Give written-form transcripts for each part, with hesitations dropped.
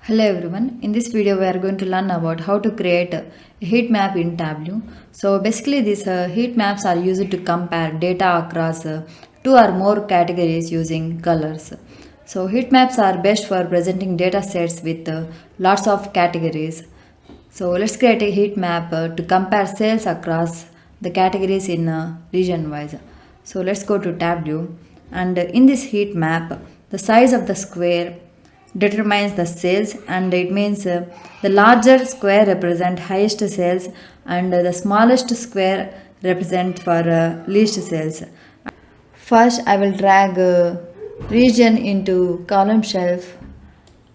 Hello everyone, in this video we are going to learn about how to create a heat map in Tableau. So basically these heat maps are used to compare data across two or more categories using colors. So heat maps are best for presenting data sets with lots of categories. So let's create a heat map to compare sales across the categories in region wise. So let's go to Tableau, and in this heat map the size of the square determines the sales, and it means the larger square represent highest sales and the smallest square represent for least sales. First I will drag region into column shelf,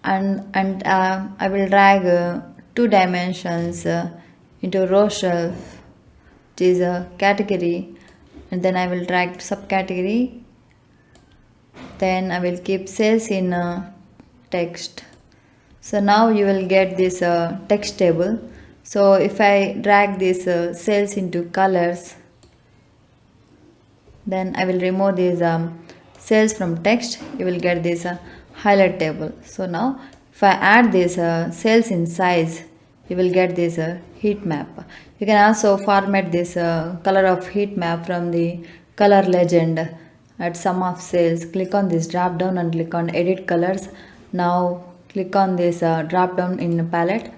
and I will drag two dimensions into row shelf, which is a category, and then I will drag subcategory. Then I will keep sales in text. So now you will get this text table. So if I drag this sales into colors, then I will remove these sales from text, you will get this highlight table. So now if I add this sales in size, you will get this heat map. You can also format this color of heat map from the color legend at sum of sales. Click on this drop down and click on edit colors. Now click on this drop down in palette.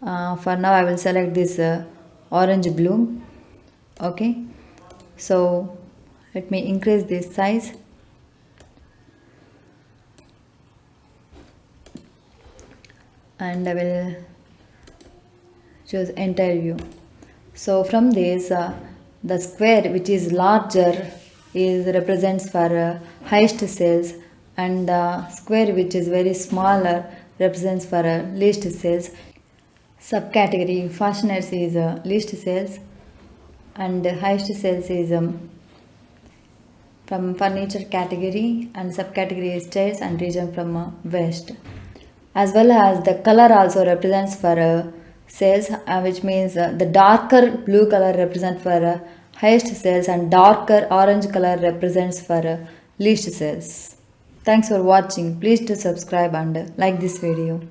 For now I will select this orange blue. Okay, so let me increase this size. And I will choose entire view. So from this the square which is larger is represents for highest sales, and the square which is very smaller represents for least sales. Subcategory fasteners is least sales, and highest sales is from furniture category, and subcategory is stairs and region from west. As well as the color also represents for sales, which means the darker blue color represents for highest sales, and darker orange color represents for least sales. Thanks for watching. Please do subscribe and like this video.